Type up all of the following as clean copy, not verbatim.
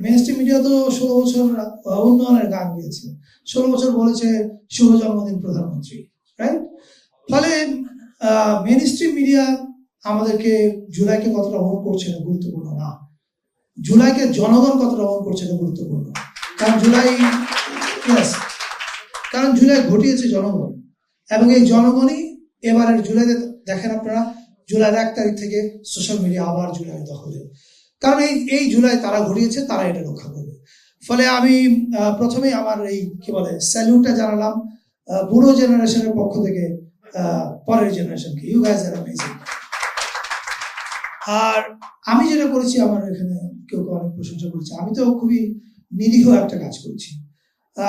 Mainstream media তো 16 বছর উন্নয়নের গান গিয়েছে, 16 বছর বলেছে শুভ জন্মদিন প্রধানমন্ত্রী, রাইট? ফলে মেইনস্ট্রিম মিডিয়া আমাদেরকে জুলাইকে কতটা ওন করছে এটা গুরুত্বপূর্ণ না, জুলাইকে জনগণ কতটা ওন করছে এটা গুরুত্বপূর্ণ। কারণ জুলাই ঘটিয়েছে জনগণ, এবং এই জনগণই এবারের জুলাইতে দেখেন আপনারা, জুলাইয়ের 1 তারিখ থেকে সোশ্যাল মিডিয়া আবার জুলাই দখলে, কারণ এই জুলাই তারা ঘটিয়েছে, তারা এটা রক্ষা করবে। ফলে আমি প্রথমেই আমার এই কি বলে স্যালিউটটা জানালাম বুড়ো জেনারেশনের পক্ষ থেকে পরের জেনারেশনকে, ইউ গাইজ আর অ্যামেজিং। আর আমি যেটা করেছি, আমার এখানে কেউ অনেক প্রশংসা করেছে, আমি তো খুবই নিরীহ একটা কাজ করছি।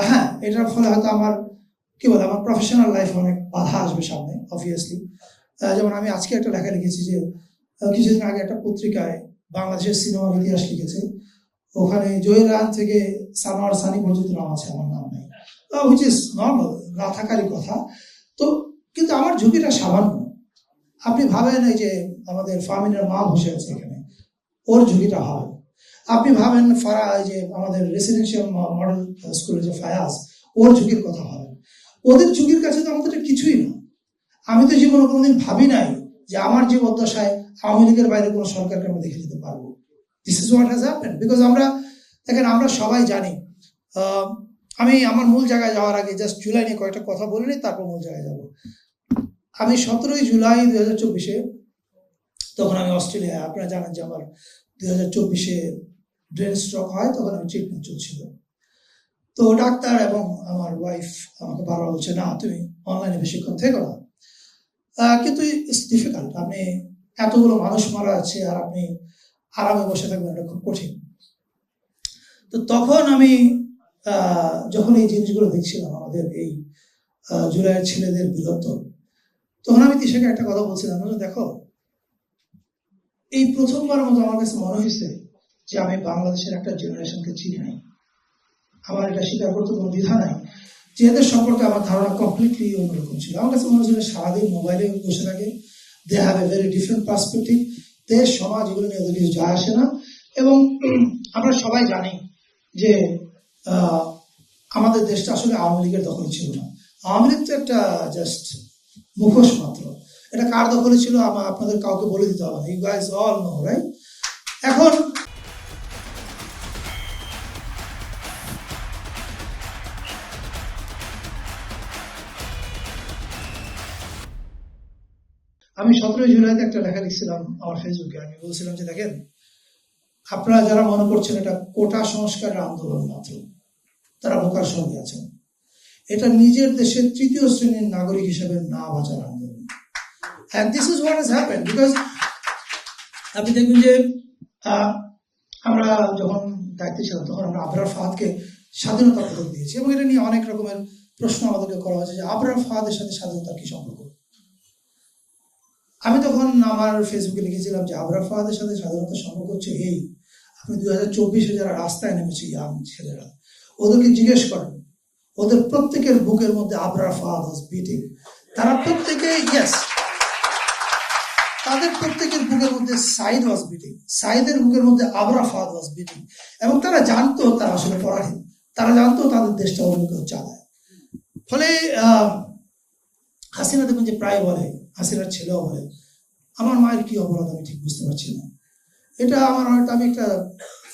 হ্যাঁ, এটার ফলে হয়তো আমার কি বলে আমার প্রফেশনাল লাইফ অনেক বাধা আসবে সামনে, অবভিয়াসলি। যেমন আমি আজকে একটা লেখা লিখেছি যে কিছুদিন আগে একটা পত্রিকায় বাংলাদেশের সিনেমার ইতিহাস লিখেছে, ওখানে জহির রায়হান থেকে সানোয়ার সানি পর্যন্ত নাম আছে, আমার নাম নেই, হুইচ ইজ নর্মাল, না থাকারই কথা। তো কিন্তু আমার ঝুঁকিটা সামান্য। আপনি ভাবেন এই যে আমাদের ফার্মিনের মা বসে আছে এখানে, ওর ঝুঁকিটা হয়। আপনি ভাবেন যে আমাদের রেসিডেন্সিয়াল মডেল স্কুলে যে ফায়াজ, ওর ঝুঁকির কথা হয়। ওদের ঝুঁকির কাছে তো আমাদের কিছুই না। আমি তো জীবনে কোনোদিন ভাবি নাই যে আমার জীবদ্দশায় আওয়ামী লীগের বাইরে কোনো সরকারকে আমরা দেখে দিতে পারবো। This is what has happened, because আমরা দেখেন, আমরা সবাই জানি। আমি আমার মূল জায়গায় যাওয়ার আগে জাস্ট জুলাই নিয়ে কয়েকটা কথা বলে নিই, তারপর মূল জায়গায় যাব। আমি 17 জুলাই 2024 তখন আমি অস্ট্রেলিয়া, আপনারা জানেন যে আমার 2024 ব্রেন স্ট্রোক হয়, তখন আমি ট্রিটমেন্ট চলছিল। তো ডাক্তার এবং আমার ওয়াইফ আমাকে বারবার বলছে, না তুমি অনলাইনে বেশিক্ষণ থেকো না। কিন্তু ইটস ডিফিকাল্ট, আপনি এতগুলো মানুষ মারা যাচ্ছে আর আপনি আরামে বসে থাকবেন, এটা খুব কঠিন। তো তখন আমি যখন এই জিনিসগুলো দেখছিলাম, আমাদের এই জুলাইয়ের ছেলেদের বীরত্ব, তখন আমি তিশাকে একটা কথা বলছিলাম, দেখো এই প্রথমবারের মতো আমার কাছে মনে হয়েছে যে আমি বাংলাদেশের একটা জেনারেশনকে চিনি নাই। আমার এটা স্বীকার করতে কোনো দ্বিধা নাই যে এদের সম্পর্কে আমার ধারণা কমপ্লিটলি অন্যরকম ছিল। আমার কাছে মনে হচ্ছিল সারাদিন মোবাইলে বসে থাকে, they have a very different perspective, দেশ সমাজ এগুলো নিয়ে ওদের কিছু যায় আসে না। এবং আমরা সবাই জানি যে আমাদের দেশটা আসলে আওয়ামী লীগের দখলে ছিল না। আওয়ামী লীগ তো একটা জাস্ট মুখোশ মাত্র। এটা কার দখলে ছিল আমার আপনাদের কাউকে বলে দিতে হবে না, you guys all know, right? এখন আমি 17 জুলাইতে একটা লেখা লিখছিলাম আমার ফেসবুকে। আমি বলছিলাম যে দেখেন, আপনারা যারা মনে করছেন এটা কোটা সংস্কারের আন্দোলন মাত্র, তারা বোকার সঙ্গে আছেন। এটা নিজের দেশের 3য় শ্রেণীর নাগরিক হিসেবে না বাঁচার আন্দোলন। And this is what has happened, because আপনি দেখবেন যে আমরা যখন দায়িত্বে ছিলাম, তখন আমরা আবরার ফাহাদকে স্বাধীনতা পদক দিয়েছি, এবং এটা নিয়ে অনেক রকমের প্রশ্ন আমাদেরকে করা হয়েছে যে আবরার ফাহাদের সাথে স্বাধীনতার কি সম্পর্ক। আমি তখন আমার ফেসবুকে লিখেছিলাম যে আবরার ফাহাদের সাথে স্বাধীনতার সম্পর্ক হচ্ছে এই, আপনি 2024 যারা রাস্তায় নেমেছে ইয়াং ছেলেরা, ওদেরকে জিজ্ঞেস করেন, ওদের প্রত্যেকের বুকের মধ্যে আবরার ফাহাদ ওয়াজ বিটিং। তারা প্রত্যেকে, ইয়েস, তাদের প্রত্যেকের বুকের মধ্যে সাইদ ওয়াজ বিটিং, সাইদের বুকের মধ্যে আবরার ফাহাদ ওয়াজ বিটিং। এবং তারা জানতো তারা আসলে পরাধীন, তারা জানতো তাদের দেশটা অন্য কেউ চালায়। ফলে হাসিনা দেখবেন যে প্রায় বলে, হাসিনার ছেলেও বলে, আমার মায়ের কি অপরাধ আমি ঠিক বুঝতে পারছি না। এটা আমার হয়তো, আমি একটা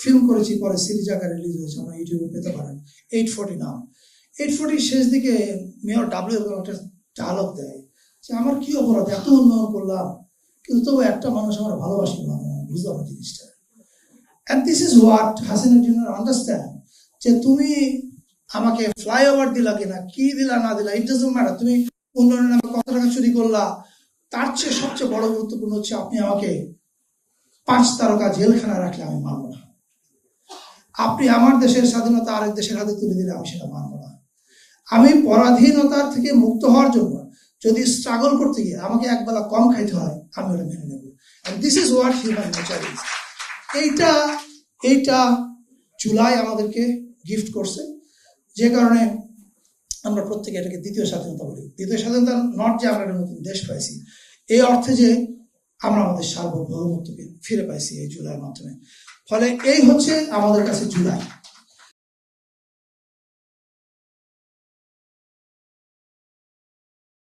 ফিল্ম করেছি, পরে সিরিজ আকারে রিলিজ হয়েছে, আমরা ইউটিউবে পেতে পারেন, 840 নাম। 840 শেষ দিকে মেয়র ডাব্লিউ একটা ডায়লগ দেয় যে আমার কি অপরাধ, এত উন্নয়ন করলাম কিন্তু তবু একটা মানুষ আমার ভালোবাসি না, বুঝলাম না জিনিসটা। And this is what Hasina junior understand, যে তুমি আমাকে ফ্লাইওভার দিলা কিনা, কি দিলা না দিলা, ইট ডাজন্ট ম্যাটার, তুমি উন্নয়নের নামে কত টাকা চুরি করলা, তার চেয়ে সবচেয়ে বড় গুরুত্বপূর্ণ হচ্ছে আপনি আমাকে 5 তারকা জেলখানা রাখলে আমি মানব না। আপনি আমার দেশের স্বাধীনতা আরেক দেশের হাতে তুলে দিলে আমি সেটা মানব না। আমি পরাধীনতার থেকে মুক্ত হওয়ার জন্য যদি স্ট্রাগল করতে গিয়ে আমাকে একবেলা কম খাইতে হয়, আমি ওটা মেনে নেব। This is what human nature is. এইটা জুলাই আমাদেরকে গিফট করছে, যে কারণে আমরা প্রত্যেকে এটাকে দ্বিতীয় স্বাধীনতা বলি। দ্বিতীয় স্বাধীনতা নট যে আমরা একটা নতুন দেশ পাইছি, এই অর্থে যে আমরা আমাদের সার্বভৌমত্বকে ফিরে পাইছি এই জুলাইয়ের মাধ্যমে। ফলে এই হচ্ছে আমাদের কাছে জুলাই।